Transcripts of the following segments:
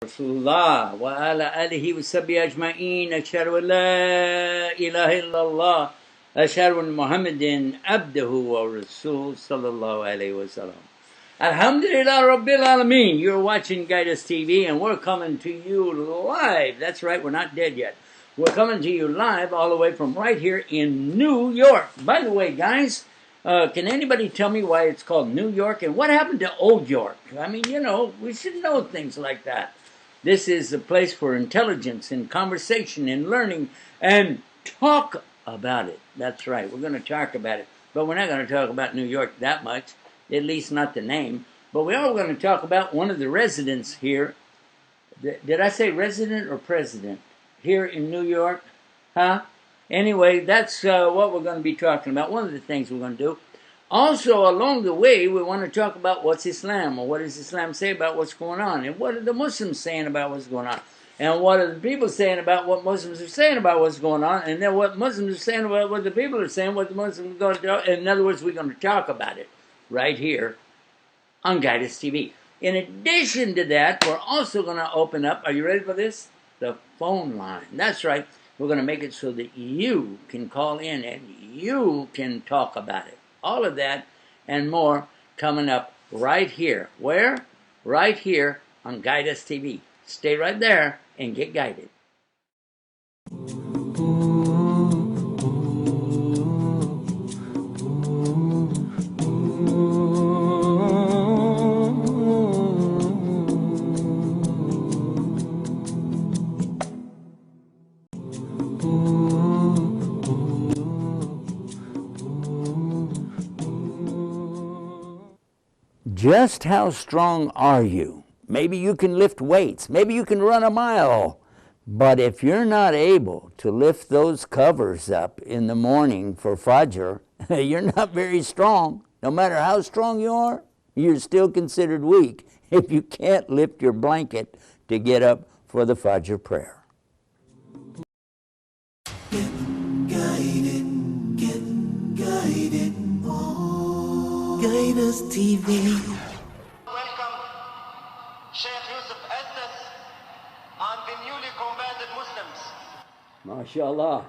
Rasulullah wa ala alihi wa sahbihi ajma'in. Ashhadu an la ilaha illallah. Ashhadu an Muhammadin abduhu wa rasul sallallahu alayhi wa sallam. Alhamdulillah Rabbil Alameen. You're watching Guidus TV and we're coming to you live. That's right, we're not dead yet. We're coming to you live all the way from right here in New York. By the way, guys, can anybody tell me why it's called New York and what happened to Old York? I mean, we should know things like that. This is a place for intelligence and conversation and learning and talk about it. That's right, we're going to talk about it. But we're not going to talk about New York that much, at least not the name. But we are going to talk about one of the residents here. Did I say resident or president? Here in New York? Huh? Anyway, that's what we're going to be talking about. One of the things we're going to do. Also, along the way, we want to talk about what's Islam, or what does Islam say about what's going on, and what are the Muslims saying about what's going on, and what are the people saying about what Muslims are saying about what's going on, and then what Muslims are saying about what the people are saying, what the Muslims are going to do. In other words, we're going to talk about it right here on Guidus TV. In addition to that, we're also going to open up, are you ready for this? The phone line. That's right. We're going to make it so that you can call in and you can talk about it. All of that and more coming up right here. Where? Right here on Guidus TV. Stay right there and get guided. Just how strong are you? Maybe you can lift weights. Maybe you can run a mile. But if you're not able to lift those covers up in the morning for Fajr, you're not very strong. No matter how strong you are, you're still considered weak if you can't lift your blanket to get up for the Fajr prayer. Get guided. Guidus TV. Welcome Sheikh Yusuf Asnas and the newly converted Muslims. MashaAllah.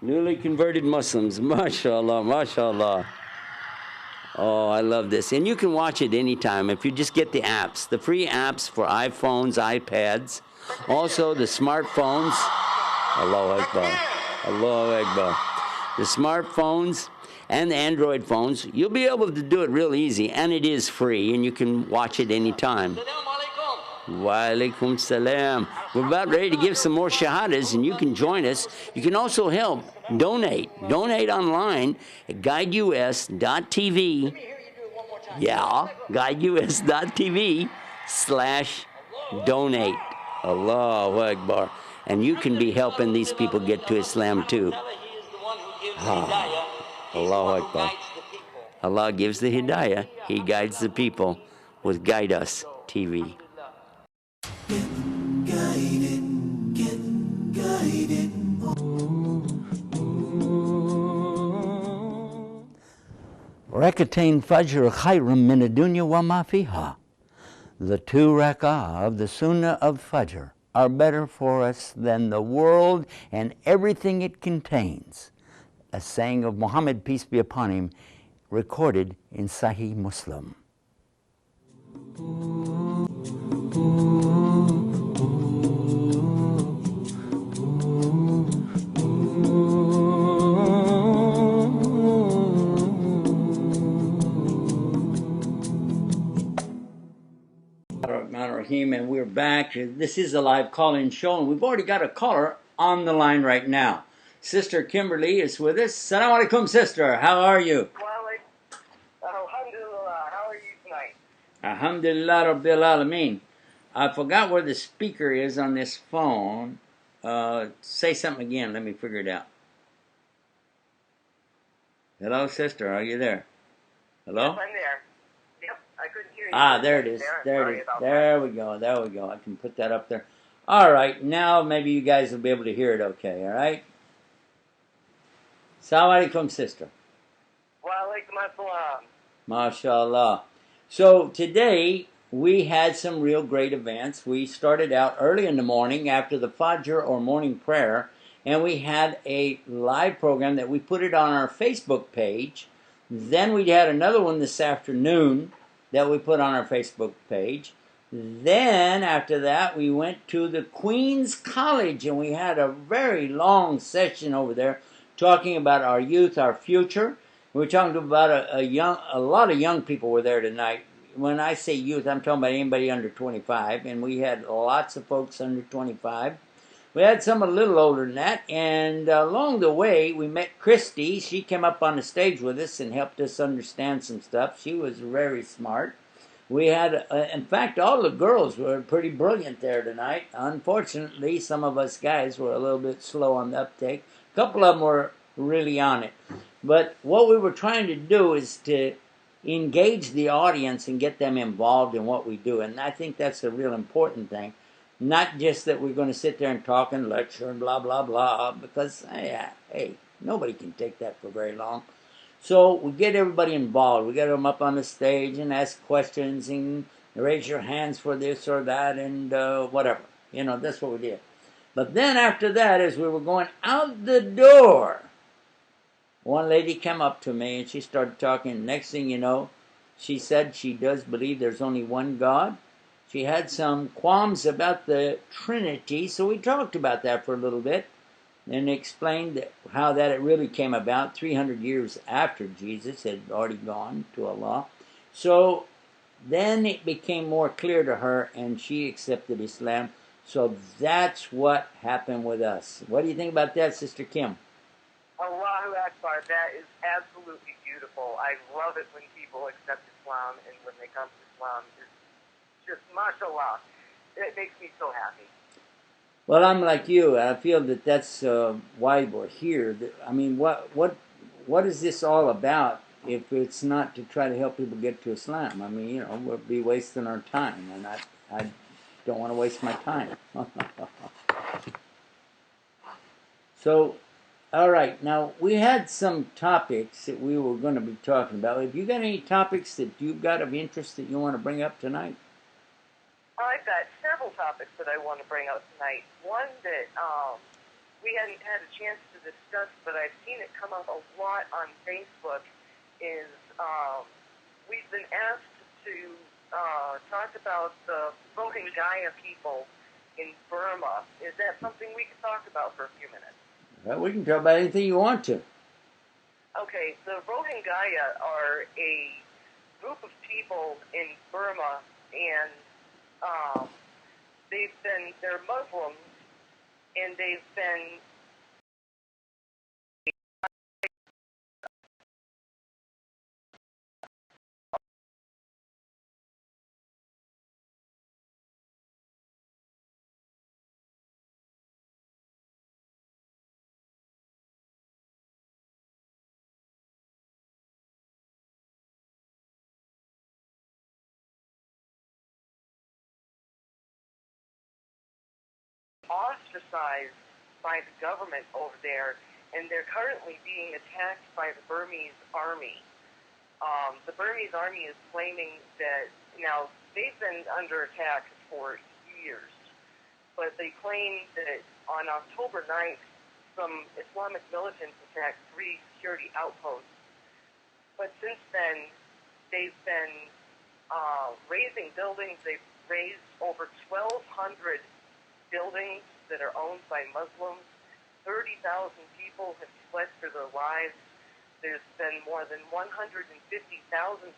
Newly converted Muslims. MashaAllah, MashaAllah. Oh, I love this. And you can watch it anytime if you just get the apps. The free apps for iPhones, iPads. Also the smartphones. Allahu Akbar. Allahu Akbar. The smartphones and the Android phones, you'll be able to do it real easy, and it is free, and you can watch it anytime. Wa alaikum salam. We're about ready to give some more shahadas, and you can join us. You can also help donate. Donate online at guideus.tv. Yeah, guideus.tv/donate. Allahu Akbar. And you can be helping these people get to Islam too. Allahu Akbar. Allah gives the hidayah. He guides the people with Guidus TV. Get guided. Rakatain Fajr khayrum min ad-dunya wa ma fiha. The 2 rak'ah of the Sunnah of Fajr are better for us than the world and everything it contains. A saying of Muhammad, peace be upon him, recorded in Sahih Muslim. And we're back. This is a live call-in show, and we've already got a caller on the line right now. Sister Kimberly is with us. Assalamu alaikum, sister. How are you? Alhamdulillah. How are you tonight? Alhamdulillah Rabbil Alameen. I forgot where the speaker is on this phone. Say something again. Let me figure it out. Hello, sister. Are you there? Hello? Yes, I'm there. Yep, I couldn't hear you. There it is. There it is. There we go. There we go. I can put that up there. All right. Now maybe you guys will be able to hear it okay. All right? Assalamu alaikum, sister. Wa alaikum assalam. MashaAllah. So today we had some real great events. We started out early in the morning after the Fajr or morning prayer, and we had a live program that we put it on our Facebook page. Then we had another one this afternoon that we put on our Facebook page. Then after that, we went to the Queen's College, and we had a very long session over there talking about our youth, our future. We were talking about a lot of young people were there tonight. When I say youth, I'm talking about anybody under 25, and we had lots of folks under 25. We had some a little older than that, and along the way, we met Christy. She came up on the stage with us and helped us understand some stuff. She was very smart. We had, in fact, all the girls were pretty brilliant there tonight. Unfortunately, some of us guys were a little bit slow on the uptake. A couple of them were really on it. But what we were trying to do is to engage the audience and get them involved in what we do. And I think that's a real important thing. Not just that we're going to sit there and talk and lecture and blah, blah, blah, because, hey, nobody can take that for very long. So we get everybody involved. We get them up on the stage and ask questions and raise your hands for this or that and whatever. You know, that's what we did. But then after that, as we were going out the door, one lady came up to me and she started talking. Next thing you know, she said she does believe there's only one God. She had some qualms about the Trinity, so we talked about that for a little bit and explained how that it really came about 300 years after Jesus had already gone to Allah. So then it became more clear to her and she accepted Islam. So that's what happened with us. What do you think about that, Sister Kim? Allahu Akbar, that is absolutely beautiful. I love it when people accept Islam and when they come to Islam. It's just, mashallah, it makes me so happy. Well, I'm like you. I feel that that's why we're here. I mean, what is this all about if it's not to try to help people get to Islam? I mean, you know, we'll be wasting our time, and I don't want to waste my time. So, all right. Now, we had some topics that we were going to be talking about. Have you got any topics that you've got of interest that you want to bring up tonight? I've got several topics that I want to bring up tonight. One that we hadn't had a chance to discuss, but I've seen it come up a lot on Facebook, is we've been asked to talk about the Rohingya people in Burma. Is that something we could talk about for a few minutes? Well, we can talk about anything you want to. Okay, the Rohingya are a group of people in Burma, and they're Muslims, and they've been ostracized by the government over there, and they're currently being attacked by the Burmese army. The Burmese army is claiming that, now, they've been under attack for years, but they claim that on October 9th, some Islamic militants attacked 3 security outposts. But since then, they've been raising buildings. They've raised over 1,200 buildings that are owned by Muslims. 30,000 people have fled for their lives. There's been more than 150,000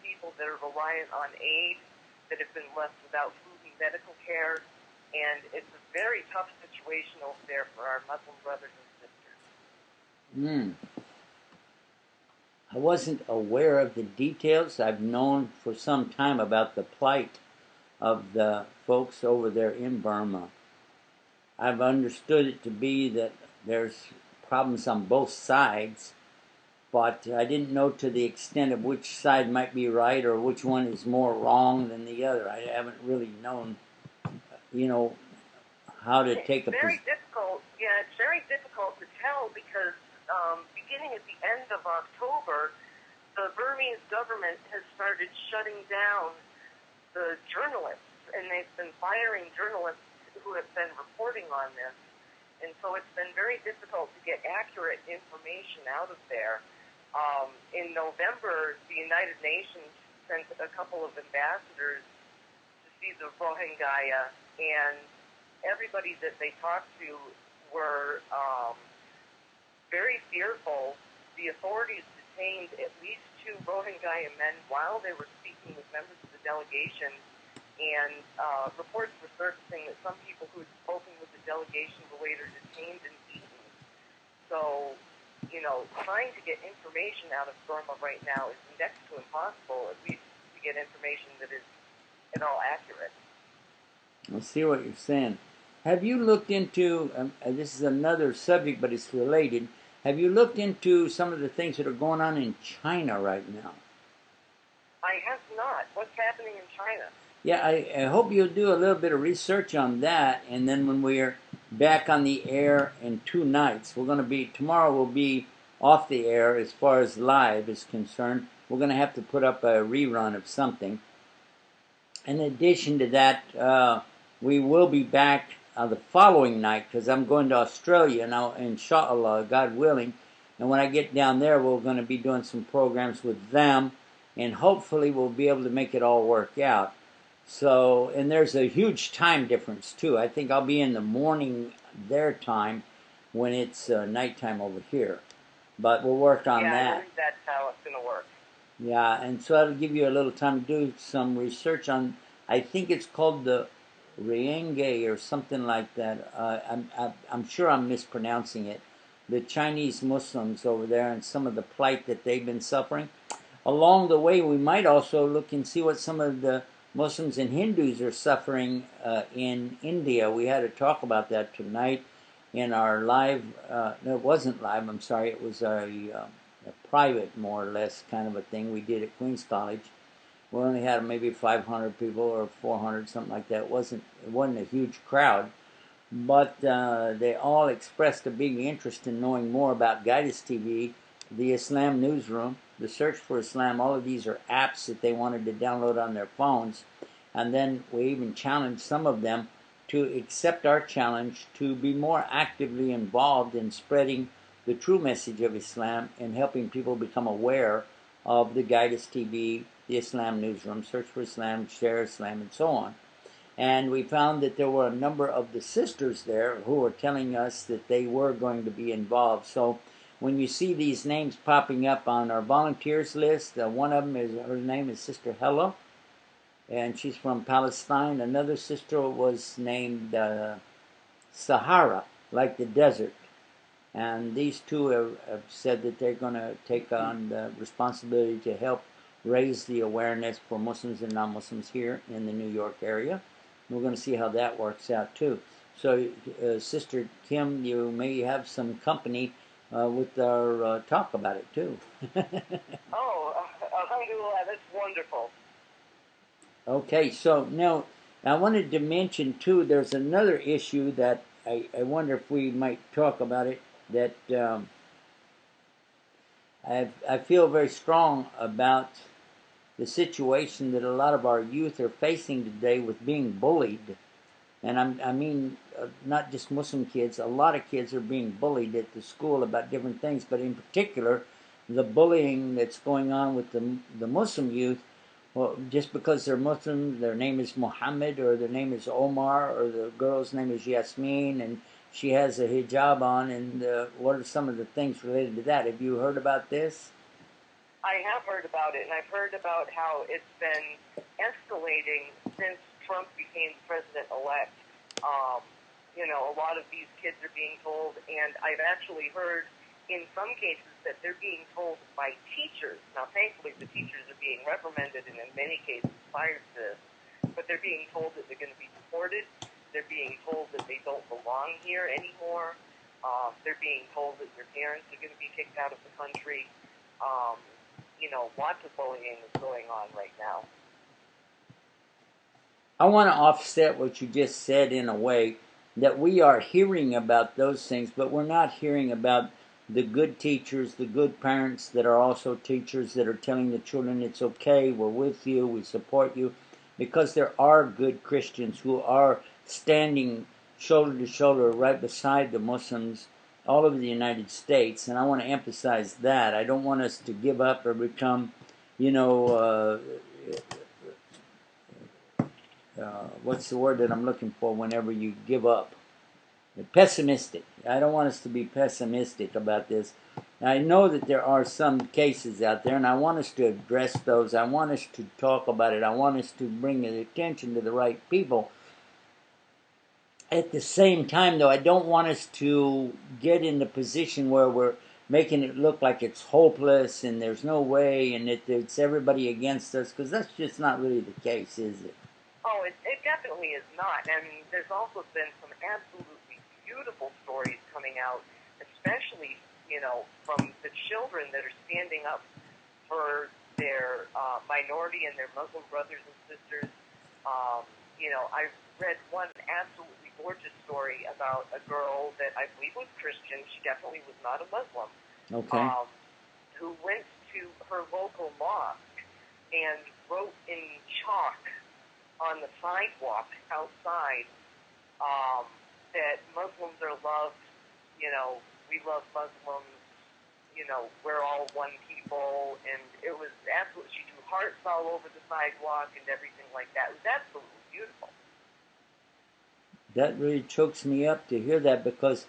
people that are reliant on aid that have been left without food and medical care. And it's a very tough situation over there for our Muslim brothers and sisters. I wasn't aware of the details. I've known for some time about the plight of the folks over there in Burma. I've understood it to be that there's problems on both sides, but I didn't know to the extent of which side might be right or which one is more wrong than the other. I haven't really known, how to take a position. It's very difficult. Yeah, it's very difficult to tell because beginning at the end of October, the Burmese government has started shutting down the journalists, and they've been firing journalists who have been reporting on this. And so it's been very difficult to get accurate information out of there. In November, the United Nations sent a couple of ambassadors to see the Rohingya, and everybody that they talked to were very fearful. The authorities detained at least 2 Rohingya men while they were speaking with members of the delegation, and reports were surfacing that some people who had spoken with the delegation were later detained and beaten. So, you know, trying to get information out of Burma right now is next to impossible, at least to get information that is at all accurate. I see what you're saying. Have you looked into, this is another subject, but it's related, have you looked into some of the things that are going on in China right now? I have not. What's happening in China? Yeah, I hope you'll do a little bit of research on that, and then when we're back on the air in 2 nights, tomorrow we'll be off the air as far as live is concerned. We're going to have to put up a rerun of something. In addition to that, we will be back the following night, because I'm going to Australia now, inshallah, God willing, and when I get down there, we're going to be doing some programs with them, and hopefully we'll be able to make it all work out. So, and there's a huge time difference too. I think I'll be in the morning their time when it's nighttime over here. But we'll work on that. Yeah, I believe that's how it's going to work. Yeah, and so that'll give you a little time to do some research on, I think it's called the Rohingya or something like that. I'm sure I'm mispronouncing it. The Chinese Muslims over there and some of the plight that they've been suffering. Along the way, we might also look and see what some of the Muslims and Hindus are suffering in India. We had a talk about that tonight in our live, no, it wasn't live, I'm sorry, it was a private, more or less, kind of a thing we did at Queens College. We only had maybe 500 people or 400, something like that. It wasn't a huge crowd, but they all expressed a big interest in knowing more about Guidance TV, the Islam Newsroom, the Search for Islam. All of these are apps that they wanted to download on their phones. And then we even challenged some of them to accept our challenge to be more actively involved in spreading the true message of Islam and helping people become aware of the Guidance TV, the Islam Newsroom, Search for Islam, Share Islam, and so on. And we found that there were a number of the sisters there who were telling us that they were going to be involved. So when you see these names popping up on our volunteers list, one of them her name is Sister Hella, and she's from Palestine. Another sister was named Sahara, like the desert. And these two have said that they're going to take on the responsibility to help raise the awareness for Muslims and non-Muslims here in the New York area. We're going to see how that works out too. So, Sister Kim, you may have some company with our talk about it too. Alhamdulillah, that's wonderful. Okay, so now I wanted to mention too, there's another issue that I wonder if we might talk about it, that I feel very strong about the situation that a lot of our youth are facing today with being bullied. And I mean, not just Muslim kids, a lot of kids are being bullied at the school about different things, but in particular, the bullying that's going on with the Muslim youth. Well, just because they're Muslim, their name is Muhammad, or their name is Omar, or the girl's name is Yasmin, and she has a hijab on, and what are some of the things related to that? Have you heard about this? I have heard about it, and I've heard about how it's been escalating since Trump became president-elect. You know, a lot of these kids are being told, and I've actually heard in some cases that they're being told by teachers. Now, thankfully, the teachers are being reprimanded and in many cases fired for this, but they're being told that they're going to be deported. They're being told that they don't belong here anymore. They're being told that their parents are going to be kicked out of the country. You know, lots of bullying is going on right now. I want to offset what you just said in a way that we are hearing about those things, but we're not hearing about the good teachers, the good parents that are also teachers that are telling the children it's okay, we're with you, we support you. because there are good Christians who are standing shoulder to shoulder right beside the Muslims all over the United States, and I want to emphasize that. I don't want us to give up or become, you know, what's the word that I'm looking for whenever you give up? Pessimistic. I don't want us to be pessimistic about this. I know that there are some cases out there, and I want us to address those. I want us to talk about it. I want us to bring the attention to the right people. At the same time, though, I don't want us to get in the position where we're making it look like it's hopeless and there's no way and that it's everybody against us, because that's just not really the case, is it? Oh, it definitely is not. And there's also been some absolutely beautiful stories coming out, especially, you know, from the children that are standing up for their minority and their Muslim brothers and sisters. You know, I read one absolutely gorgeous story about a girl that I believe was Christian. She definitely was not a Muslim. Okay. Who went to her local mosque and wrote in chalk on the sidewalk outside that Muslims are loved, you know, we love Muslims, you know, we're all one people, and it was absolutely, she drew hearts all over the sidewalk and everything like that. It was absolutely beautiful. That really chokes me up to hear that, because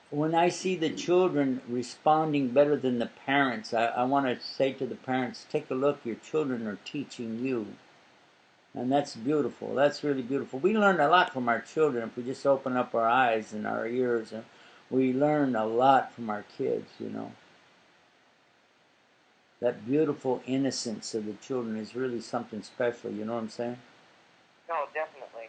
when I see the children responding better than the parents, I want to say to the parents, take a look, your children are teaching you. And that's beautiful. That's really beautiful. We learn a lot from our children if we just open up our eyes and our ears. And we learn a lot from our kids, you know. That beautiful innocence of the children is really something special, you know what I'm saying? No, definitely.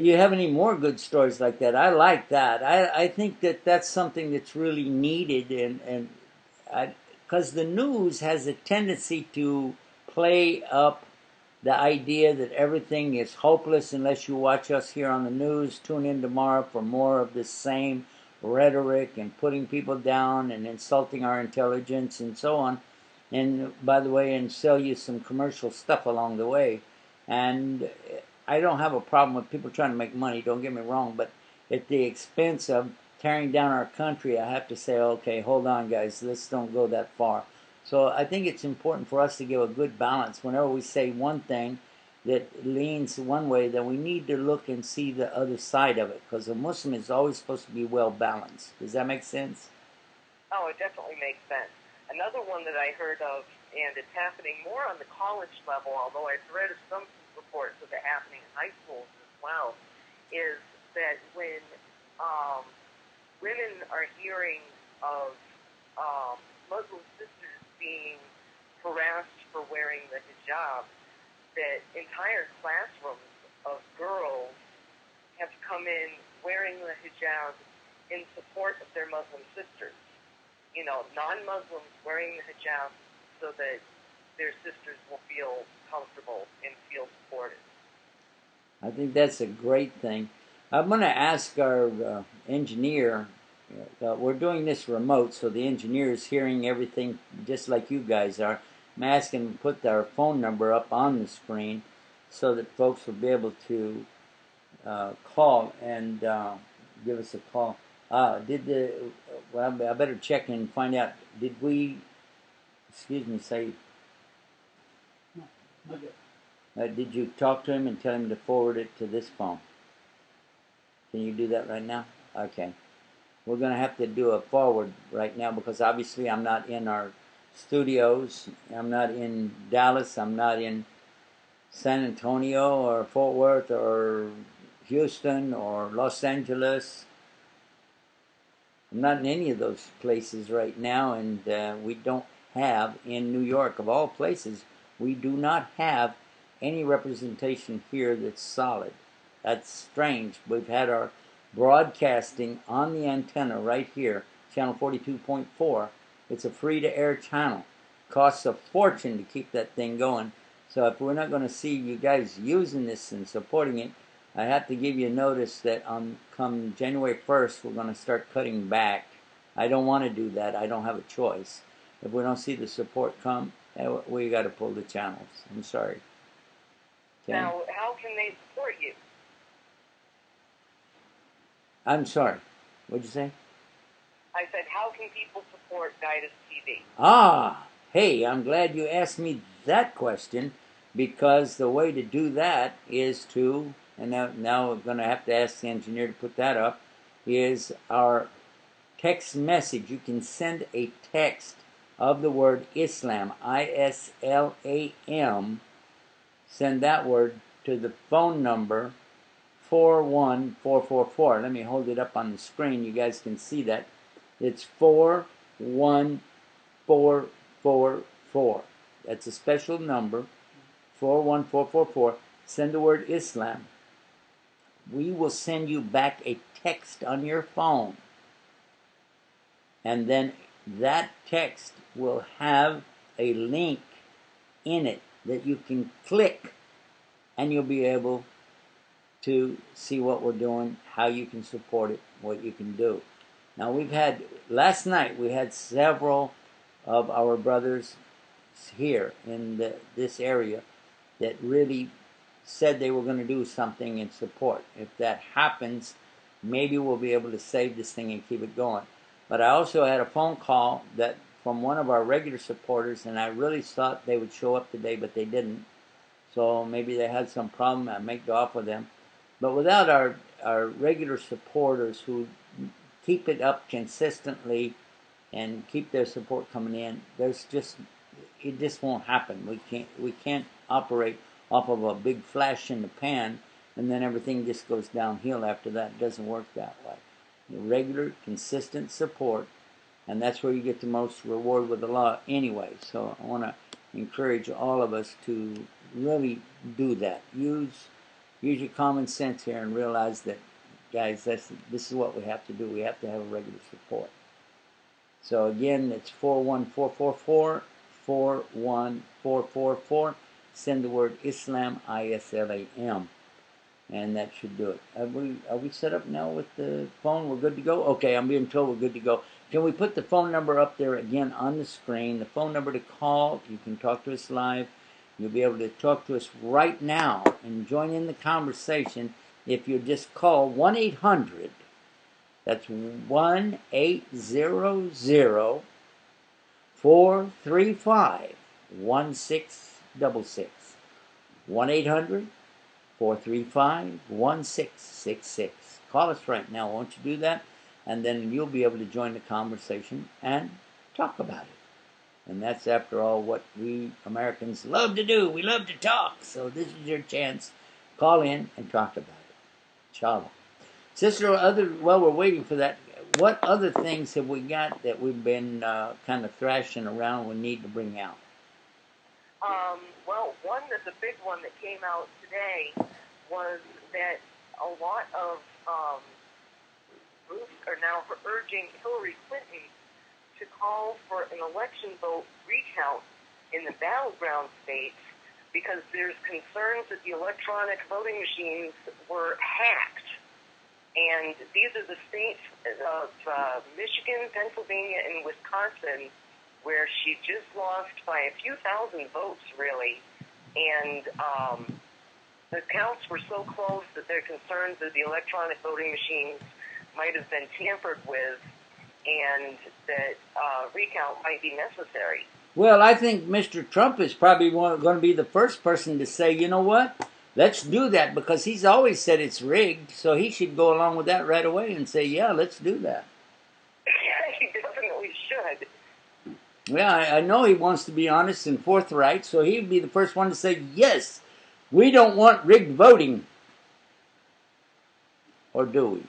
You have any more good stories like that? I like that. I think that that's something that's really needed, and because the news has a tendency to play up the idea that everything is hopeless unless you watch us here on the news. Tune in tomorrow for more of the same rhetoric and putting people down and insulting our intelligence and so on. And by the way, and sell you some commercial stuff along the way. And I don't have a problem with people trying to make money, don't get me wrong, but at the expense of tearing down our country, I have to say, okay, hold on, guys, let's don't go that far. So I think it's important for us to give a good balance. Whenever we say one thing that leans one way, then we need to look and see the other side of it, because a Muslim is always supposed to be well balanced. Does that make sense? Oh, it definitely makes sense. Another one that I heard of, and it's happening more on the college level, although I've read of some reports of it happening in high schools as well, is that when women are hearing of Muslim sisters being harassed for wearing the hijab, that entire classrooms of girls have come in wearing the hijab in support of their Muslim sisters. You know, non-Muslims wearing the hijab so that their sisters will feel comfortable and feel supported. I think that's a great thing. I'm going to ask our engineer. We're doing this remote, so the engineer is hearing everything just like you guys are. I'm asking him to put our phone number up on the screen so that folks will be able to call and give us a call. I better check and find out. Did we, say, did you talk to him and tell him to forward it to this phone? Can you do that right now? Okay. We're going to have to do a forward right now because obviously I'm not in our studios. I'm not in Dallas. I'm not in San Antonio or Fort Worth or Houston or Los Angeles. I'm not in any of those places right now, and we don't have in New York, of all places, we do not have any representation here that's solid. That's strange. We've had our broadcasting on the antenna right here, channel 42.4. It's a free-to-air channel. Costs a fortune to keep that thing going. So if we're not going to see you guys using this and supporting it, I have to give you notice that come January 1st, we're going to start cutting back. I don't want to do that. I don't have a choice. If we don't see the support come, we got to pull the channels. I'm sorry. Okay. Now, how can they support you? I'm sorry. What'd you say? I said, how can people support Guidance TV? Ah, hey, I'm glad you asked me that question, because the way to do that is to, and now we're going to have to ask the engineer to put that up, is our text message. You can send a text of the word Islam, ISLAM, send that word to the phone number 41444. Let me hold it up on the screen. You guys can see that. It's 41444. That's a special number, 41444. Send the word Islam. We will send you back a text on your phone. And then that text will have a link in it that you can click, and you'll be able to see what we're doing, how you can support it, what you can do. Now last night we had several of our brothers here in this area that really said they were going to do something in support. If that happens, maybe we'll be able to save this thing and keep it going. But I also had a phone call from one of our regular supporters, and I really thought they would show up today, but they didn't. So maybe they had some problem. I make it off with them. But without our regular supporters who keep it up consistently and keep their support coming in, it just won't happen. We can't operate off of a big flash in the pan and then everything just goes downhill after that. It doesn't work that way. Regular, consistent support, and that's where you get the most reward with Allah anyway. So I want to encourage all of us to really do that. Use your common sense here and realize that, guys, this is what we have to do. We have to have a regular support. So again, it's 41444, 41444. Send the word Islam, ISLAM, and that should do it. Are we set up now with the phone? We're good to go? Okay, I'm being told we're good to go. Can we put the phone number up there again on the screen? The phone number to call. You can talk to us live. You'll be able to talk to us right now and join in the conversation if you just call 1-800. That's 1-800-435-1666. 1-800-435-1666. Call us right now, won't you do that? And then you'll be able to join the conversation and talk about it. And that's, after all, what we Americans love to do. We love to talk. So this is your chance. Call in and talk about it. Inshallah. Sister, while we're waiting for that, what other things have we got that we've been kind of thrashing around we need to bring out? Well, the big one that came out today was that a lot of groups are now urging Hillary Clinton to call for an election vote recount in the battleground states because there's concerns that the electronic voting machines were hacked. And these are the states of Michigan, Pennsylvania, and Wisconsin, where she just lost by a few thousand votes, really. And the counts were so close that they're concerned that the electronic voting machines might have been tampered with and that recount might be necessary. Well, I think Mr. Trump is probably going to be the first person to say, you know what? Let's do that, because he's always said it's rigged, so he should go along with that right away and say, yeah, let's do that. Yeah, he definitely should. Yeah, I know he wants to be honest and forthright, so he'd be the first one to say, yes, we don't want rigged voting. Or do we?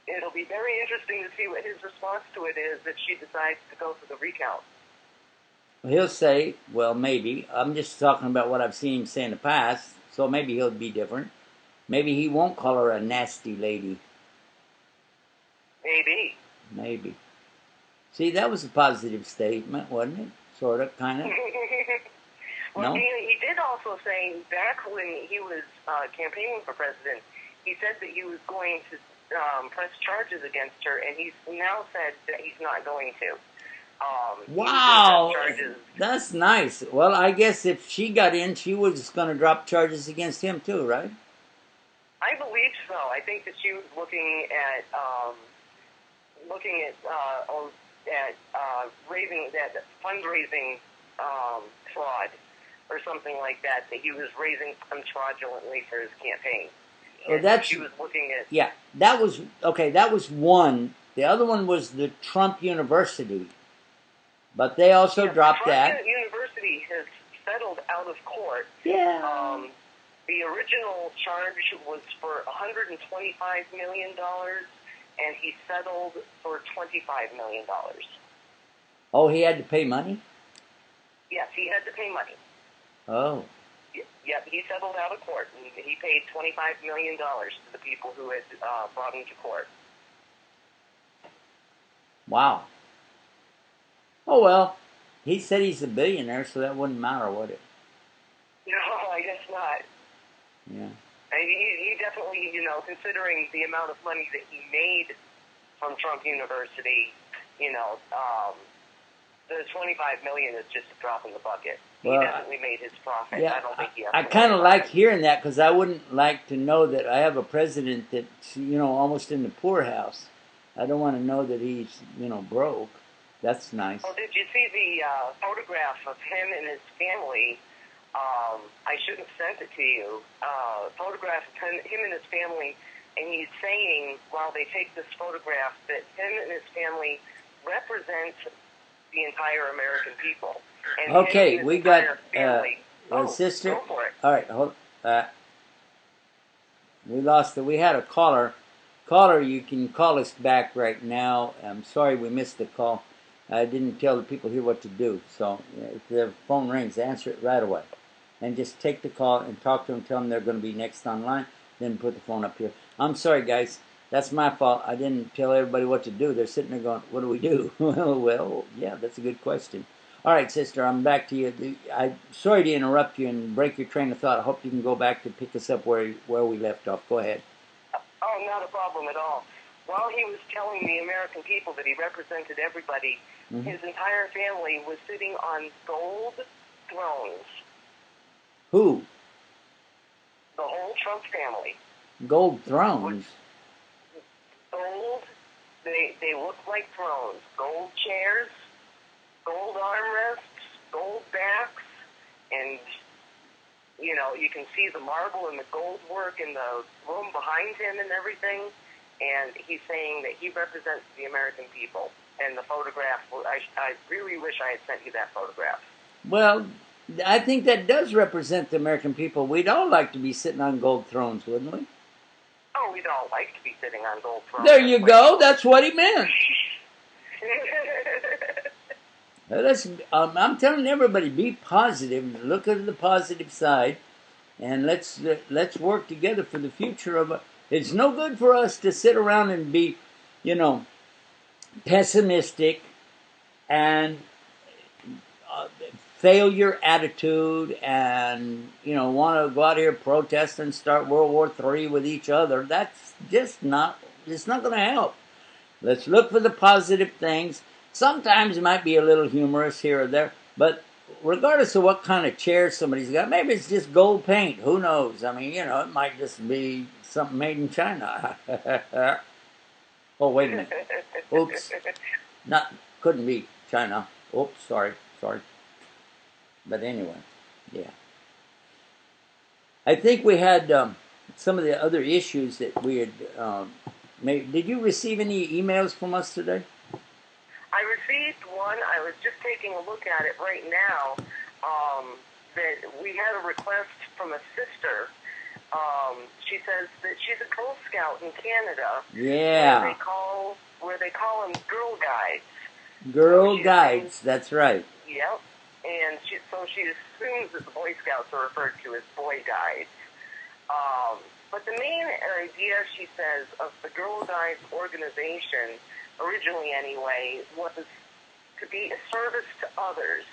It'll be very interesting to see what his response to it is if she decides to go for the recount. He'll say, well, maybe. I'm just talking about what I've seen him say in the past, so maybe he'll be different. Maybe he won't call her a nasty lady. Maybe. Maybe. See, that was a positive statement, wasn't it? Sort of, kind of. Well, No? he did also say, back when he was campaigning for president, he said that he was going to press charges against her, and he's now said that he's not going to. He was going to Wow, drop charges. that's nice. Well, I guess if she got in, she was going to drop charges against him too, right? I believe so. I think that she was looking at raising that fundraising fraud or something like that. That he was raising funds fraudulently for his campaign. Well, And that's she was looking at. yeah. That was okay. That was one. The other one was the Trump University, but they also dropped Trump that. University has settled out of court. Yeah. The original charge was for $125 million, and he settled for $25 million. Oh, he had to pay money? Yes, he had to pay money. Oh. Yep, he settled out of court, and he paid $25 million to the people who had brought him to court. Wow. Oh, well, he said he's a billionaire, so that wouldn't matter, would it? No, I guess not. Yeah. And he definitely, considering the amount of money that he made from Trump University, the $25 million is just a drop in the bucket. Well, he definitely made his profit. Yeah, I don't think he has I to kind of worry about like it. hearing that because I wouldn't like to know that I have a president that's, almost in the poorhouse. I don't want to know that he's, broke. That's nice. Well, did you see the photograph of him and his family? I should have sent it to you. Photograph of him and his family, and he's saying while they take this photograph that him and his family represent the entire American people. And Okay, his we got family, sister. Go for it. All right, hold. We lost it. We had a caller. Caller, you can call us back right now. I'm sorry we missed the call. I didn't tell the people here what to do. So if the phone rings, answer it right away. And just take the call and talk to them, tell them they're going to be next online, then put the phone up here. I'm sorry, guys. That's my fault. I didn't tell everybody what to do. They're sitting there going, what do we do? Well, yeah, that's a good question. All right, sister, I'm back to you. I'm sorry to interrupt you and break your train of thought. I hope you can go back to pick us up where we left off. Go ahead. Oh, not a problem at all. While he was telling the American people that he represented everybody, his entire family was sitting on gold thrones. Who? The whole Trump family. Gold thrones? Gold. They look like thrones. Gold chairs, gold armrests, gold backs, and you can see the marble and the gold work in the room behind him and everything. And he's saying that he represents the American people. And the photograph, I really wish I had sent you that photograph. Well, I think that does represent the American people. We'd all like to be sitting on gold thrones, wouldn't we? Oh, we'd all like to be sitting on gold thrones. There you go. That's what he meant. I'm telling everybody, be positive. Look at the positive side, and let's work together for the future of it. It's no good for us to sit around and be, pessimistic and failure attitude, and want to go out here protest and start World War III with each other. That's just not. It's not going to help. Let's look for the positive things. Sometimes it might be a little humorous here or there, but regardless of what kind of chair somebody's got, maybe it's just gold paint. Who knows? I mean, it might just be something made in China. Oh, wait a minute. Oops. Couldn't be China. Oops, sorry. But anyway, yeah. I think we had some of the other issues that we had made. Did you receive any emails from us today? I received one. I was just taking a look at it right now. That we had a request from a sister. She says that she's a Girl Scout in Canada. Yeah. Where they call them Girl Guides. Girl Guides. That's right. Yep. And she assumes that the Boy Scouts are referred to as Boy Guides. But the main idea, she says, of the Girl Guides organization, originally anyway, was to be a service to others.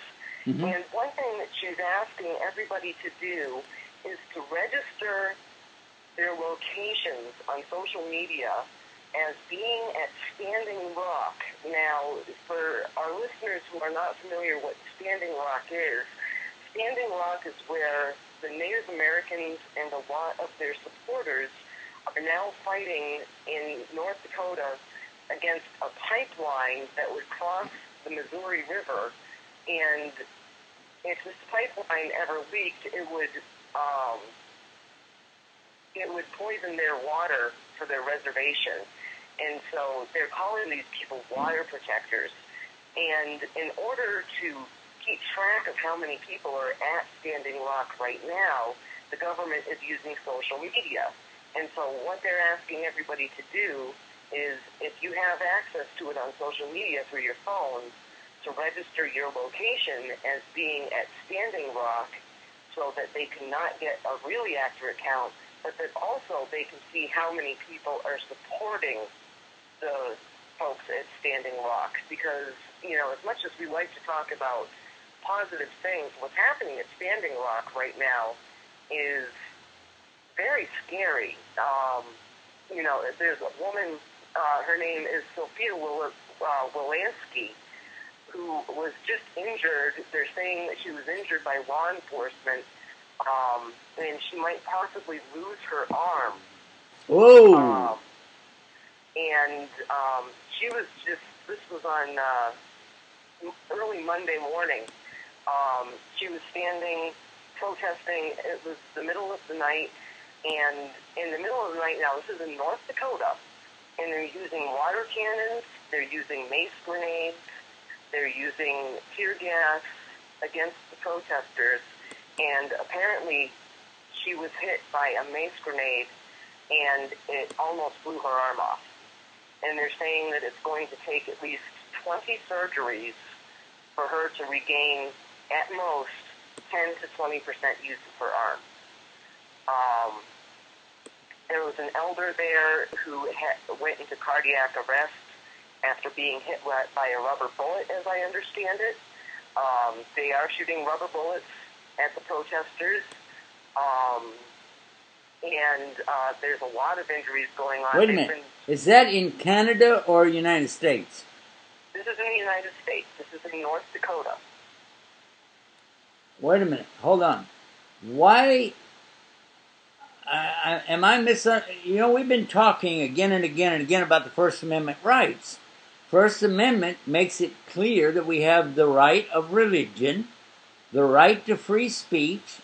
Mm-hmm. And one thing that she's asking everybody to do is to register their locations on social media as being at Standing Rock. Now, for our listeners who are not familiar what Standing Rock is, Standing Rock is where the Native Americans and a lot of their supporters are now fighting in North Dakota against a pipeline that would cross the Missouri River, and if this pipeline ever leaked, it would poison their water for their reservation. And so they're calling these people water protectors. And in order to keep track of how many people are at Standing Rock right now, the government is using social media. And so what they're asking everybody to do is, if you have access to it on social media through your phone, to register your location as being at Standing Rock so that they cannot get a really accurate count, but that also they can see how many people are supporting the folks at Standing Rock. Because, as much as we like to talk about positive things, what's happening at Standing Rock right now is very scary. There's a woman, her name is Sophia Wilansky, who was just injured. They're saying that she was injured by law enforcement, and she might possibly lose her arm. Oh. She was this was on early Monday morning. She was standing, protesting. It was the middle of the night, and in the middle of the night, now this is in North Dakota, and they're using water cannons, they're using mace grenades, they're using tear gas against the protesters, and apparently she was hit by a mace grenade, and it almost blew her arm off. And they're saying that it's going to take at least 20 surgeries for her to regain, at most, 10 to 20% use of her arm. There was an elder there who went into cardiac arrest after being hit by a rubber bullet, as I understand it. They are shooting rubber bullets at the protesters. And there's a lot of injuries going on. Wait a minute. Is that in Canada or United States? This is in the United States. This is in North Dakota. Wait a minute. Hold on. Why... am I misunderstanding? We've been talking again and again and again about the First Amendment rights. First Amendment makes it clear that we have the right of religion, the right to free speech,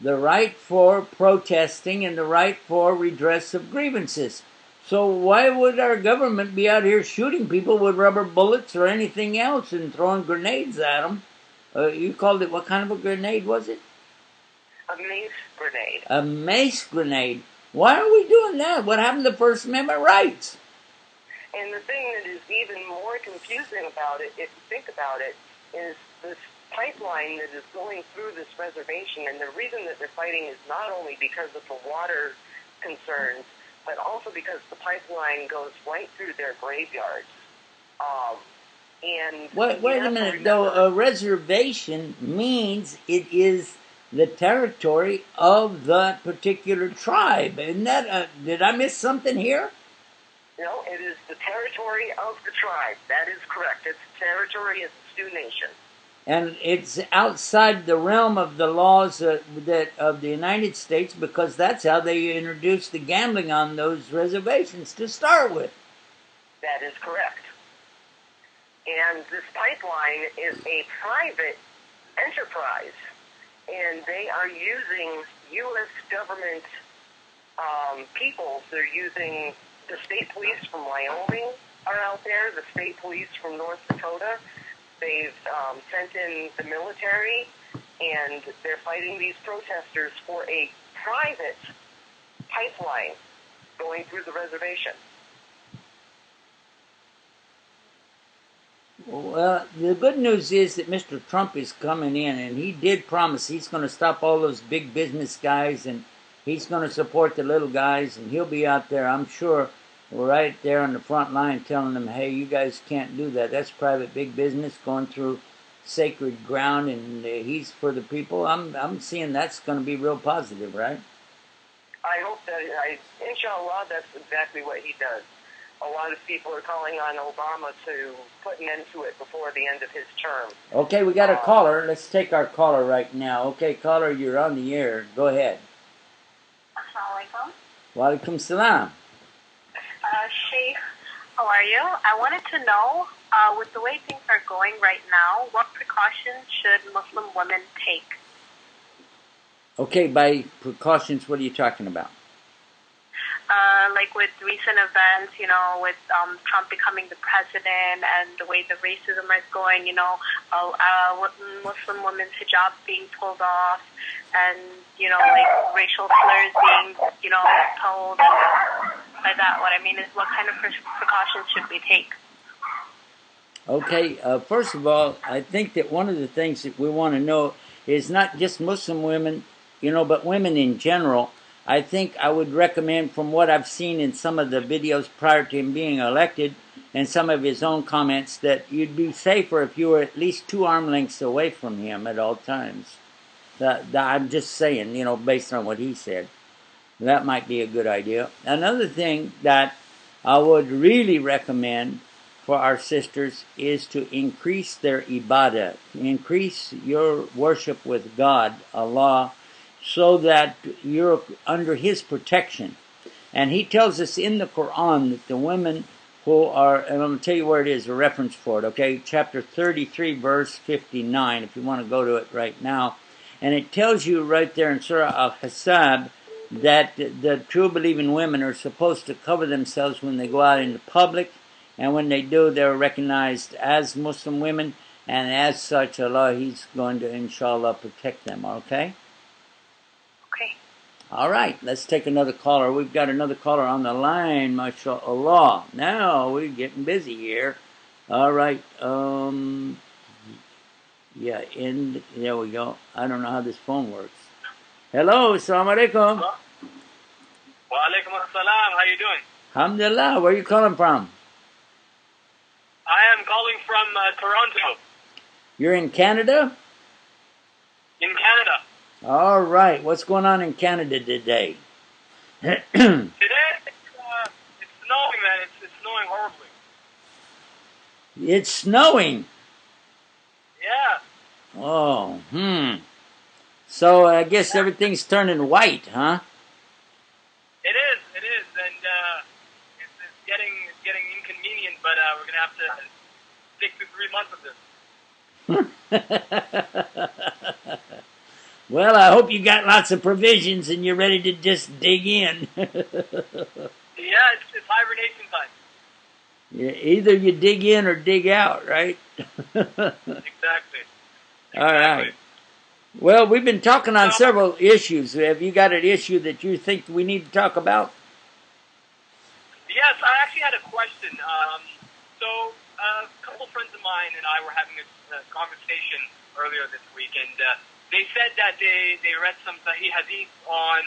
the right for protesting, and the right for redress of grievances. So why would our government be out here shooting people with rubber bullets or anything else and throwing grenades at them? You called it, what kind of a grenade was it? A mace grenade. A mace grenade. Why are we doing that? What happened to First Amendment rights? And the thing that is even more confusing about it, if you think about it, is this pipeline that is going through this reservation. And the reason that they're fighting is not only because of the water concerns, but also because the pipeline goes right through their graveyards. Wait a minute, though. A reservation means it is the territory of that particular tribe. Isn't that, did I miss something here? No, it is the territory of the tribe. That is correct. It's the territory of the Sioux Nation. And it's outside the realm of the laws of the United States, because that's how they introduced the gambling on those reservations to start with. That is correct. And this pipeline is a private enterprise, and they are using U.S. government people. They're using the state police from Wyoming are out there, the state police from North Dakota. They've sent in the military, and they're fighting these protesters for a private pipeline going through the reservation. Well, the good news is that Mr. Trump is coming in, and he did promise he's going to stop all those big business guys, and he's going to support the little guys, and he'll be out there, I'm sure, right there on the front line telling them, hey, you guys can't do that. That's private big business going through sacred ground, and he's for the people. I'm seeing that's going to be real positive, right? I hope that, inshallah, that's exactly what he does. a lot of people are calling on Obama to put an end to it before the end of his term. Okay, we got a caller. Let's take our caller right now. Okay, caller, you're on the air. Go ahead. Assalamualaikum. Walaikum salam. Sheikh, how are you? I wanted to know, with the way things are going right now, what precautions should Muslim women take? Okay, by precautions, what are you talking about? Like with recent events, with Trump becoming the president and the way the racism is going, Muslim women's hijab being pulled off and, like racial slurs being, told and like that. What I mean is, what kind of precautions should we take? Okay, first of all, I think that one of the things that we want to know is not just Muslim women, but women in general. I think I would recommend, from what I've seen in some of the videos prior to him being elected and some of his own comments, that you'd be safer if you were at least 2 arm lengths away from him at all times. I'm just saying, based on what he said. That might be a good idea. Another thing that I would really recommend for our sisters is to increase their ibadah, increase your worship with God, Allah, so that you're under His protection. And He tells us in the Quran that the women who are, and I'm going to tell you where it is, a reference for it, okay? Chapter 33, verse 59, if you want to go to it right now. And it tells you right there in Surah Al-Hasab that the true believing women are supposed to cover themselves when they go out into public, and when they do, they're recognized as Muslim women, and as such, Allah, He's going to, inshallah, protect them, okay? Okay. All right, let's take another caller. We've got another caller on the line, mashallah. Now we're getting busy here. All right, yeah, there we go. I don't know how this phone works. Hello, assalamu alaikum. Wa alaikum assalam. How you doing? Alhamdulillah, where are you calling from? I am calling from Toronto, You're in Canada? in Canada. All right, what's going on in Canada today? Today, it's snowing, man. It's snowing horribly. It's snowing. Yeah. Oh, So I guess everything's turning white, huh? It is, and it's getting inconvenient, but we're gonna have to stick to 3 months of this. Well, I hope you got lots of provisions and you're ready to just dig in. Yeah, it's hibernation time. Yeah, either you dig in or dig out, right? Exactly. All right. Well, we've been talking on several issues. Have you got an issue that you think we need to talk about? Yes, I actually had a question. So a couple friends of mine and I were having a conversation earlier this week, and they said that they read some Sahih Hadith on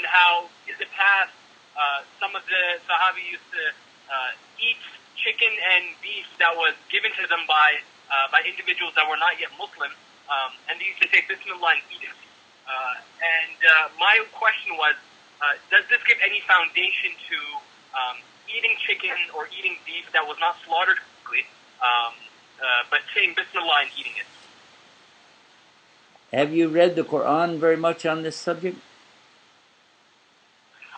how in the past some of the Sahabi used to eat chicken and beef that was given to them by individuals that were not yet Muslim, and they used to say Bismillah and eat it. My question was, does this give any foundation to eating chicken or eating beef that was not slaughtered quickly, but saying Bismillah and eating it? Have you read the Quran very much on this subject?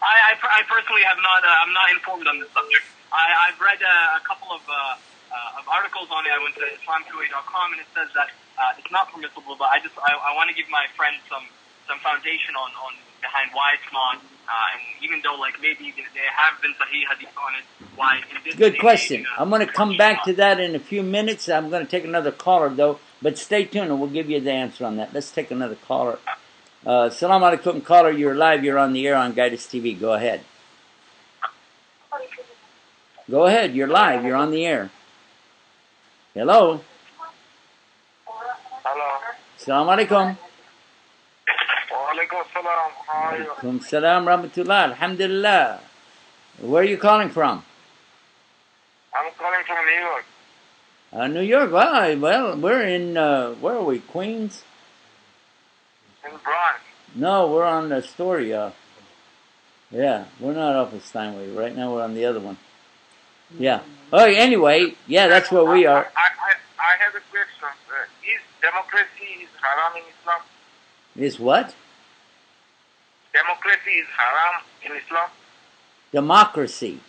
I personally have not. I'm not informed on this subject. I've read a couple of articles on it. I went to Islam2a.com, and it says that it's not permissible. But I want to give my friends some foundation on behind why it's not. And even though maybe there have been Sahih Hadith on it, why in this Good question. I'm going to come back to that in a few minutes. I'm going to take another caller, though. But stay tuned, and we'll give you the answer on that. Let's take another caller. Salam alaikum, caller. You're live. You're on the air on Guidance TV. Go ahead. Go ahead. You're live. You're on the air. Hello. Hello. Salam alaikum. Wa alaikum salam. How are you? Alaikum salam rahmatullah. Alhamdulillah. Where are you calling from? I'm calling from New York. New York. Well, we're in, where are we, Queens? In Bronx. No, we're on Astoria. Yeah, we're not off of Steinway. Right now we're on the other one. Yeah. Oh, anyway, yeah, that's where we are. I have a question. Is democracy is haram in Islam? Is what? Democracy is haram in Islam? Democracy.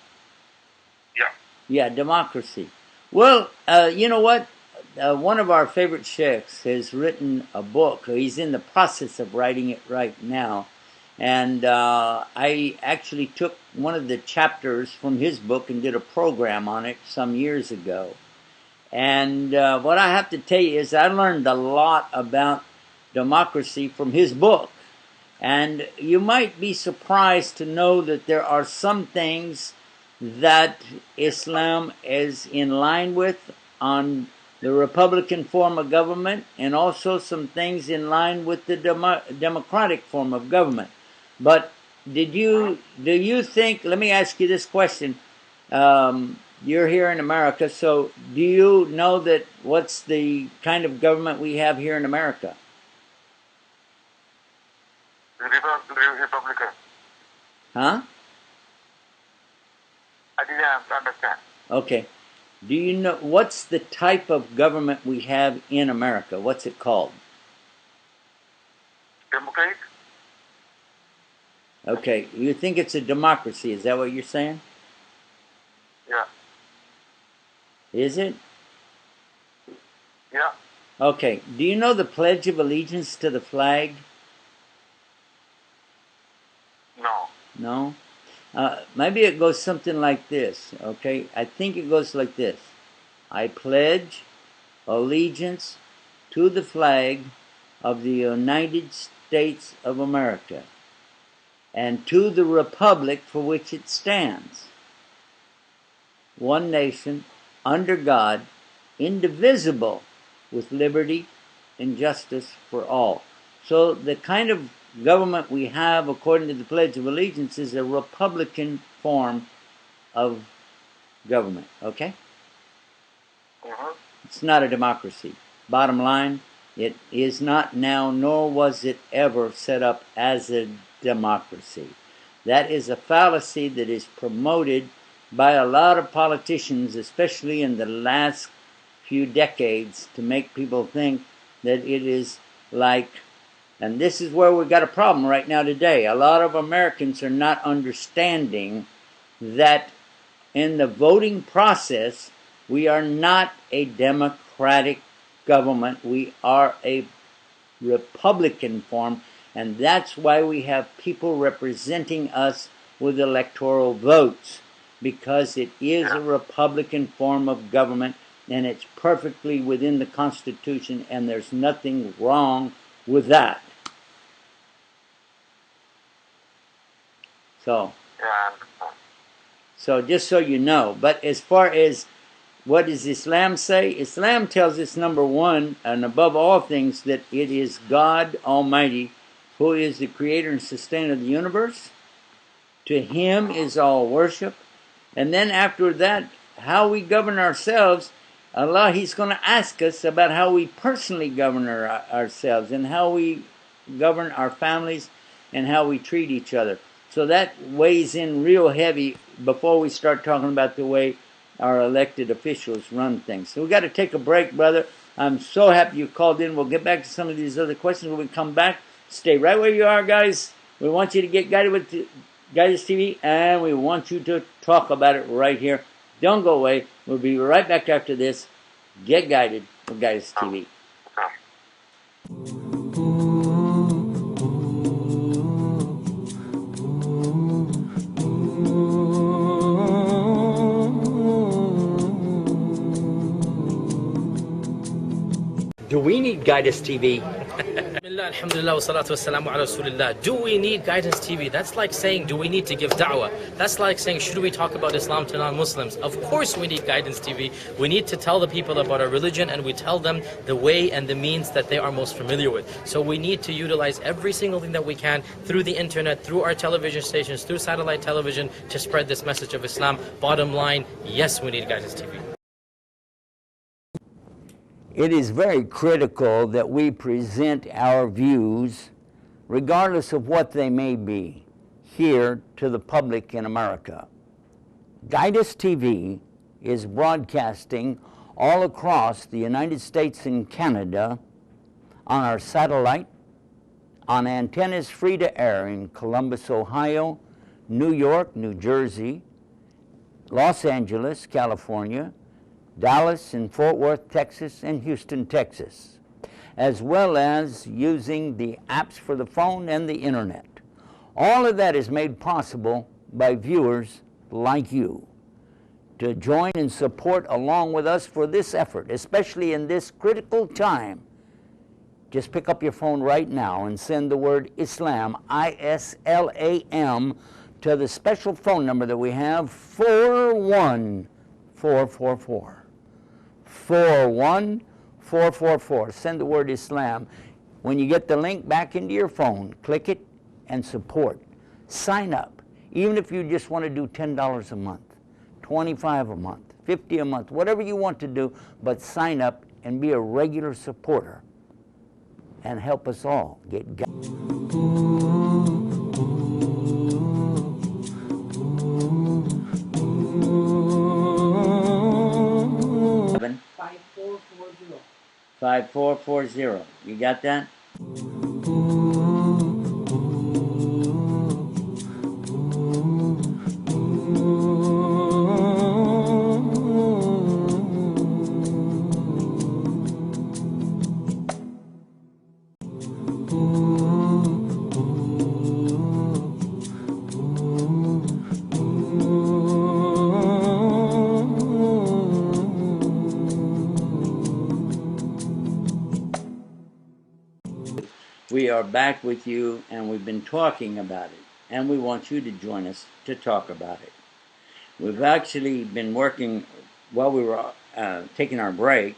Yeah. Yeah, democracy. Well, you know what? One of our favorite sheikhs has written a book. He's in the process of writing it right now. And I actually took one of the chapters from his book and did a program on it some years ago. And what I have to tell you is I learned a lot about democracy from his book. And you might be surprised to know that there are some things that Islam is in line with on the Republican form of government, and also some things in line with the democratic form of government. But do you think, let me ask you this question, you're here in America, so do you know that what's the kind of government we have here in America? Republican. Huh? I didn't understand. Okay. Do you know what's the type of government we have in America? What's it called? Democratic? Okay. You think it's a democracy, is that what you're saying? Yeah. Is it? Yeah. Okay. Do you know the Pledge of Allegiance to the flag? No. No? Maybe it goes something like this, okay? I think it goes like this. I pledge allegiance to the flag of the United States of America and to the republic for which it stands, one nation, under God, indivisible, with liberty and justice for all. So the kind of government we have, according to the Pledge of Allegiance, is a republican form of government, okay? Mm-hmm. It's not a democracy. Bottom line, it is not now, nor was it ever set up as a democracy. That is a fallacy that is promoted by a lot of politicians, especially in the last few decades, to make people think that it is like, and this is where we've got a problem right now today. A lot of Americans are not understanding that in the voting process, we are not a democratic government. We are a republican form, and that's why we have people representing us with electoral votes, because it is a republican form of government, and it's perfectly within the Constitution, and there's nothing wrong with that. So, just so you know. But as far as what does Islam say? Islam tells us, number one, and above all things, that it is God Almighty who is the creator and sustainer of the universe. To Him is all worship. And then after that, how we govern ourselves, Allah, He's going to ask us about how we personally govern ourselves, and how we govern our families, and how we treat each other. So that weighs in real heavy before we start talking about the way our elected officials run things. So we got to take a break, brother. I'm so happy you called in. We'll get back to some of these other questions when we come back. Stay right where you are, guys. We want you to get guided with Guidance TV, and we want you to talk about it right here. Don't go away. We'll be right back after this. Get guided with Guidance TV. Do we need Guidance TV? Alhamdulillah, wassalatu wassalamu ala rasulillah. Do we need Guidance TV? That's like saying, do we need to give da'wah? That's like saying, should we talk about Islam to non-Muslims? Of course we need Guidance TV. We need to tell the people about our religion, and we tell them the way and the means that they are most familiar with. So we need to utilize every single thing that we can through the internet, through our television stations, through satellite television, to spread this message of Islam. Bottom line, yes, we need Guidance TV. It is very critical that we present our views, regardless of what they may be, here to the public in America. Guidus TV is broadcasting all across the United States and Canada on our satellite, on antennas free to air in Columbus, Ohio, New York, New Jersey, Los Angeles, California, Dallas and Fort Worth, Texas, and Houston, Texas, as well as using the apps for the phone and the internet. All of that is made possible by viewers like you. To join and support along with us for this effort, especially in this critical time, just pick up your phone right now and send the word Islam, I-S-L-A-M, to the special phone number that we have, 41444. 41444. Send the word Islam. When you get the link back into your phone, click it and support. Sign up. Even if you just want to do $10 a month, $25 a month, $50 a month, whatever you want to do, but sign up and be a regular supporter and help us all get $5440. You got that? We are back with you, and we've been talking about it, and we want you to join us to talk about it. We've actually been working while we were taking our break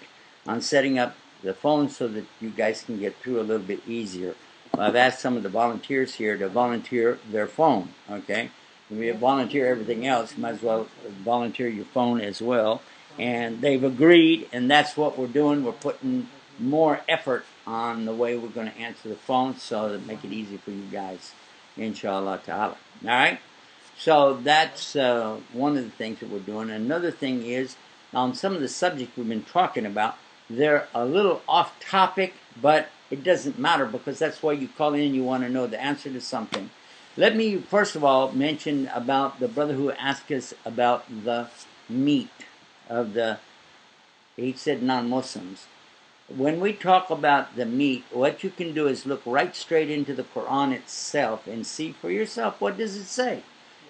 on setting up the phone so that you guys can get through a little bit easier. I've asked some of the volunteers here to volunteer their phone, okay? If you volunteer everything else, you might as well volunteer your phone as well. And they've agreed, and that's what we're doing. We're putting more effort on the way we're going to answer the phone so that make it easy for you guys, inshallah ta'ala. All right? So that's one of the things that we're doing. Another thing is, on some of the subjects we've been talking about, they're a little off topic, but it doesn't matter because that's why you call in, you want to know the answer to something. Let me first of all mention about the brother who asked us about the meat of the, he said non-Muslims. When we talk about the meat, what you can do is look right straight into the Quran itself and see for yourself, what does it say?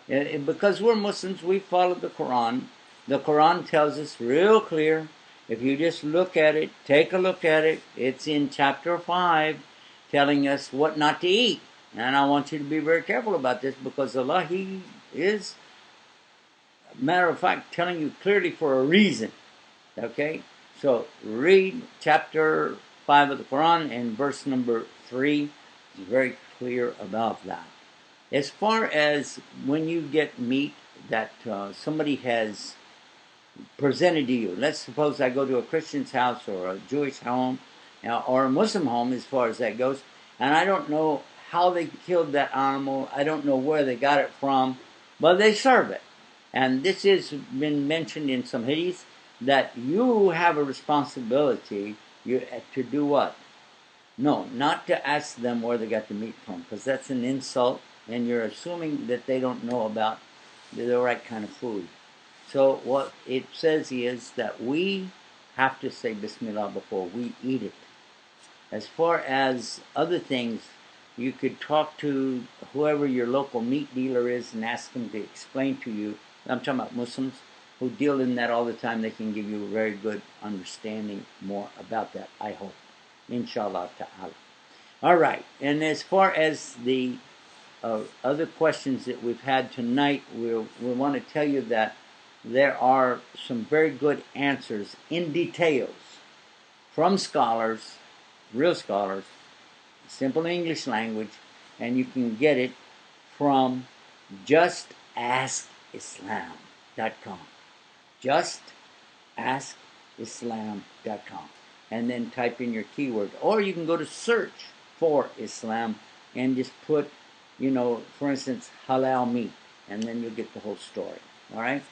Because we're Muslims, we follow the Quran. The Quran tells us real clear. If you just look at it, take a look at it, it's in chapter 5 telling us what not to eat. And I want you to be very careful about this because Allah, He is, matter of fact, telling you clearly for a reason. Okay? So read chapter 5 of the Quran and verse number 3 is very clear about that. As far as when you get meat that somebody has presented to you, let's suppose I go to a Christian's house or a Jewish home or a Muslim home as far as that goes, and I don't know how they killed that animal, I don't know where they got it from, but they serve it. And this has been mentioned in some hadith, that you have a responsibility to do what? No, not to ask them where they got the meat from, because that's an insult, and you're assuming that they don't know about the right kind of food. So what it says is that we have to say Bismillah before we eat it. As far as other things, you could talk to whoever your local meat dealer is and ask them to explain to you. I'm talking about Muslims who deal in that all the time. They can give you a very good understanding more about that, I hope. Inshallah ta'ala. All right, and as far as the other questions that we've had tonight, we want to tell you that there are some very good answers in details from scholars, real scholars, simple English language, and you can get it from justaskislam.com. Justaskislam.com. And then type in your keyword. Or you can go to search for Islam and just put you know, for instance, halal meat, and then you'll get the whole story. All right?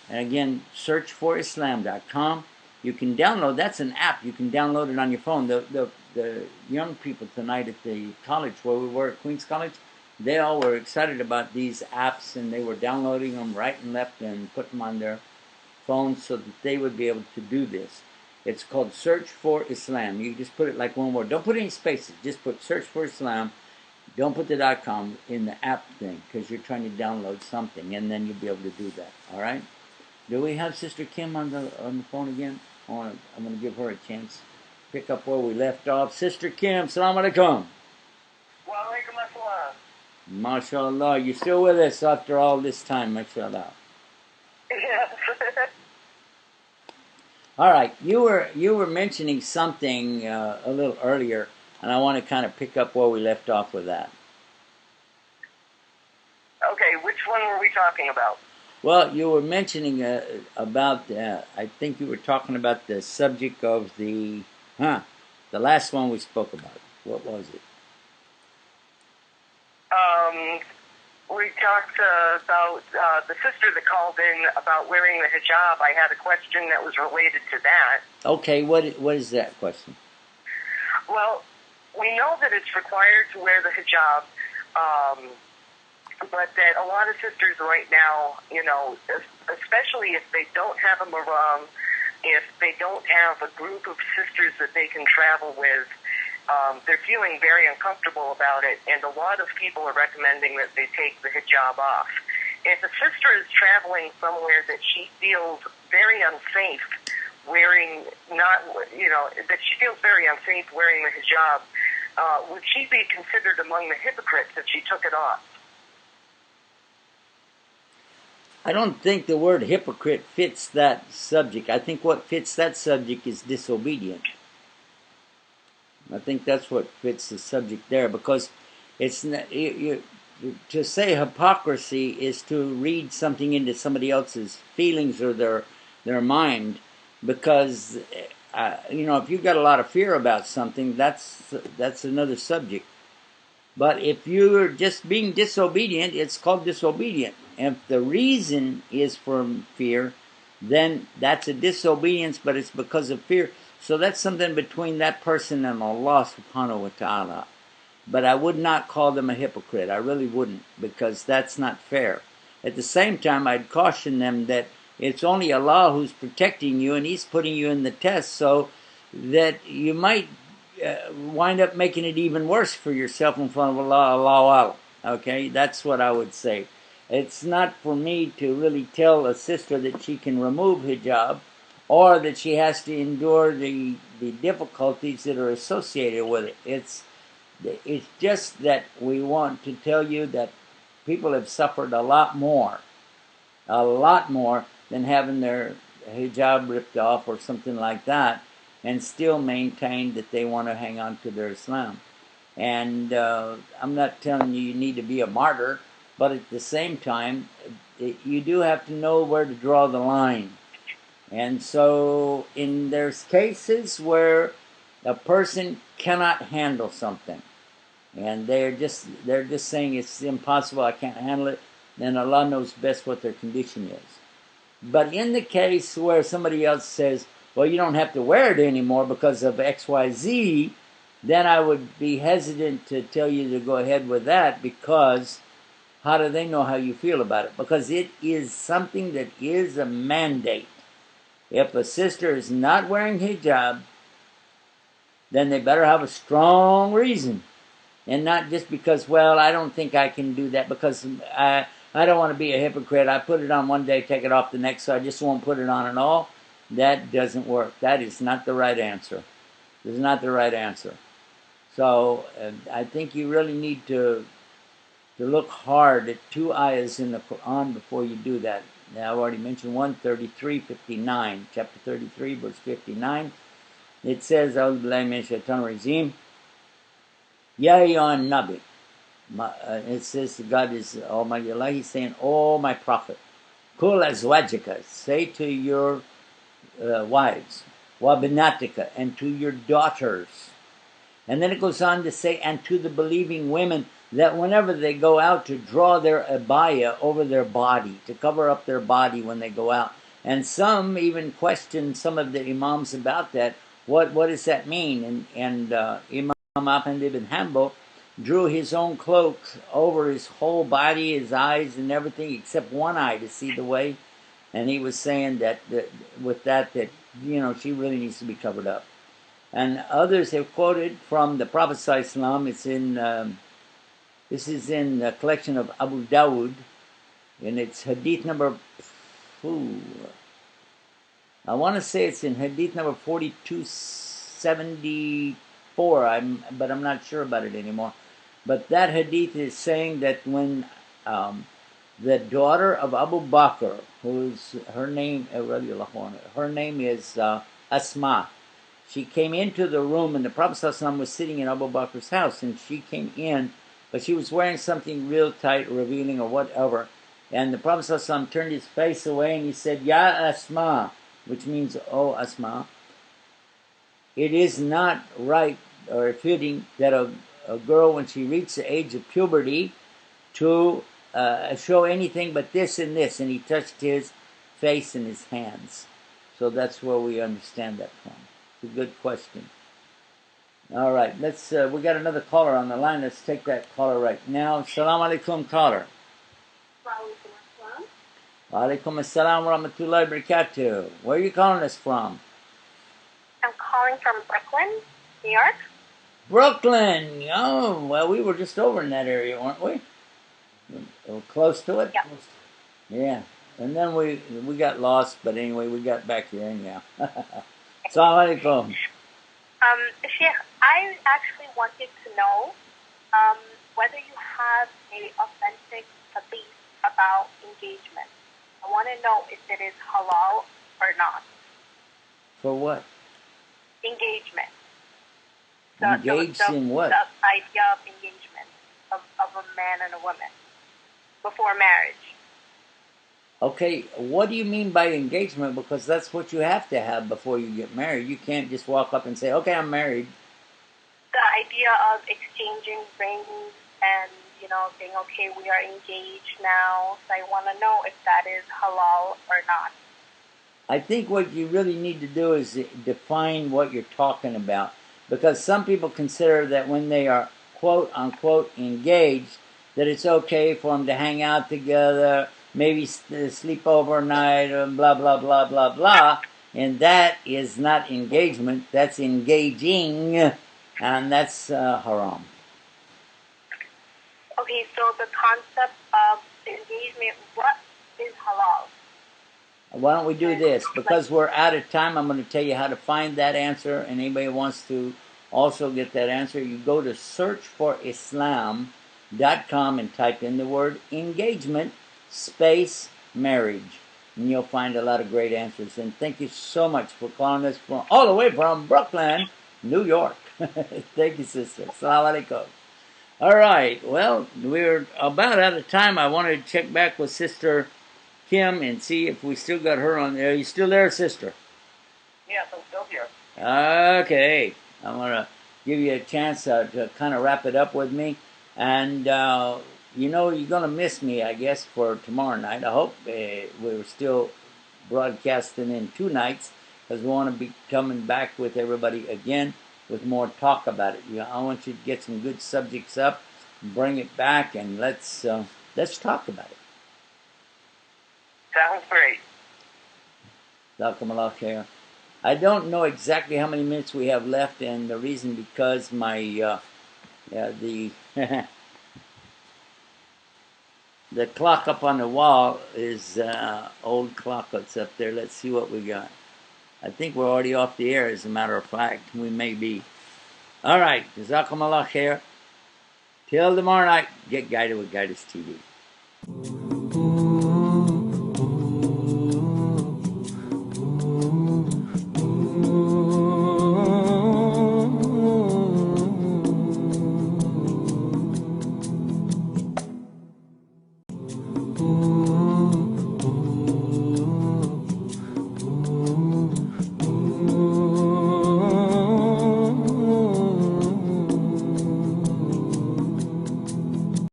And again, search for Islam.com. You can download, that's an app. You can download it on your phone. The young people tonight at the college where we were at Queens College, they all were excited about these apps, and they were downloading them right and left and putting them on their phones so that they would be able to do this. It's called Search for Islam. You just put it like one word. Don't put any spaces. Just put Search for Islam. Don't put the .com in the app thing because you're trying to download something, and then you'll be able to do that. All right? Do we have Sister Kim on the phone again? I'm going to give her a chance. Pick up where we left off. Sister Kim, salam alaikum. Wa alaikum assalam. MashaAllah, you're still with us after all this time, mashallah. Yes. All right, you were mentioning something a little earlier, and I want to kind of pick up where we left off with that. Okay, which one were we talking about? Well, you were mentioning about, I think you were talking about the subject of the last one we spoke about. What was it? We talked about the sister that called in about wearing the hijab. I had a question that was related to that. Okay, what is that question? Well, we know that it's required to wear the hijab, but that a lot of sisters right now, you know, especially if they don't have a maram, if they don't have a group of sisters that they can travel with, they're feeling very uncomfortable about it, and a lot of people are recommending that they take the hijab off. If a sister is traveling somewhere that she feels very unsafe wearing, that she feels very unsafe wearing the hijab, would she be considered among the hypocrites if she took it off? I don't think the word hypocrite fits that subject. I think what fits that subject is disobedient. I think that's what fits the subject there, because it's not, to say hypocrisy is to read something into somebody else's feelings or their mind, because if you've got a lot of fear about something, that's another subject. But if you're just being disobedient, it's called disobedient. And if the reason is for fear, then that's a disobedience, but it's because of fear. So that's something between that person and Allah subhanahu wa ta'ala. But I would not call them a hypocrite. I really wouldn't, because that's not fair. At the same time, I'd caution them that it's only Allah who's protecting you, and He's putting you in the test, so that you might wind up making it even worse for yourself in front of Allah, Allah. Okay, that's what I would say. It's not for me to really tell a sister that she can remove hijab, or that she has to endure the difficulties that are associated with it. It's just that we want to tell you that people have suffered a lot more than having their hijab ripped off or something like that, and still maintain that they want to hang on to their Islam. And I'm not telling you need to be a martyr, but at the same time, you do have to know where to draw the line. And so there's cases where a person cannot handle something, and they're just saying it's impossible, I can't handle it, then Allah knows best what their condition is. But in the case where somebody else says, well, you don't have to wear it anymore because of XYZ, then I would be hesitant to tell you to go ahead with that, because how do they know how you feel about it? Because it is something that is a mandate. If a sister is not wearing hijab, then they better have a strong reason. And not just because, well, I don't think I can do that because I don't want to be a hypocrite. I put it on one day, take it off the next, so I just won't put it on at all. That doesn't work. That is not the right answer. This is not the right answer. So I think you really need to look hard at two ayahs in the Quran before you do that. Now, I've already mentioned 133:59, chapter 33, verse 59. It says, A'udhu billahi minash shaitanir rajeem, Ya ayyuhan nabi. It says God is Almighty Allah. He's saying, oh, my prophet, Kul azwajika, say to your wives, wa binatika, and to your daughters. And then it goes on to say, and to the believing women that whenever they go out, to draw their abaya over their body, to cover up their body when they go out. And some even question some of the imams about that. What does that mean? And Imam Ahmad ibn Hanbal drew his own cloak over his whole body, his eyes and everything, except one eye to see the way. And he was saying that with that she really needs to be covered up. And others have quoted from the Prophet ﷺ. It's in this is in the collection of Abu Dawud, and it's hadith number. I want to say it's in hadith number 4274. But I'm not sure about it anymore. But that hadith is saying that when the daughter of Abu Bakr, her name is Asma. She came into the room, and the Prophet ﷺ was sitting in Abu Bakr's house, and she came in, but she was wearing something real tight, revealing or whatever. And the Prophet ﷺ turned his face away, and he said, "Ya Asma," which means, "Oh Asma, it is not right or fitting that a girl, when she reaches the age of puberty, to show anything but this and this." And he touched his face and his hands. So that's where we understand that from. It's a good question. All right, let's. We got another caller on the line. Let's take that caller right now. Assalamu alaikum, caller. Wa alaikum assalam wa rahmatullahi wa barakatuh. Where are you calling us from? I'm calling from Brooklyn, New York. Brooklyn. Oh, well, we were just over in that area, weren't we? We're close to it. Yeah. Yeah. And then we got lost, but anyway, we got back here anyhow. Assalamu alaikum. Sheikh, I actually wanted to know whether you have a authentic belief about engagement. I want to know if it is halal or not. For what? Engagement. Engaged in what? The idea of engagement of a man and a woman before marriage. Okay, what do you mean by engagement? Because that's what you have to have before you get married. You can't just walk up and say, "Okay, I'm married." The idea of exchanging rings and, saying, "Okay, we are engaged now." So I want to know if that is halal or not. I think what you really need to do is define what you're talking about. Because some people consider that when they are quote unquote engaged, that it's okay for them to hang out together, maybe sleep overnight, and blah, blah, blah, blah, blah. And that is not engagement. That's engaging, and that's haram. Okay, so the concept of engagement, what is halal? Why don't we do this? Because we're out of time, I'm going to tell you how to find that answer. And anybody who wants to also get that answer, you go to searchforislam.com and type in the word engagement space marriage. And you'll find a lot of great answers. And thank you so much for calling us from all the way from Brooklyn, New York. Thank you, sister. Assalamu alaikum. All right. Well, we're about out of time. I wanted to check back with Sister Kim and see if we still got her on there. Are you still there, sister? Yes, I'm still here. Okay. I'm going to give you a chance to kind of wrap it up with me. And, you're going to miss me, I guess, for tomorrow night. I hope we're still broadcasting in 2 nights, because we want to be coming back with everybody again with more talk about it. I want you to get some good subjects up, bring it back, and let's talk about it. Sounds great. Jazakumullah khair. I don't know exactly how many minutes we have left, and the reason because my the the clock up on the wall is old clock that's up there. Let's see what we got. I think we're already off the air, as a matter of fact. We may be. All right. Jazakumullah khair. Till tomorrow night, get guided with Guidance TV.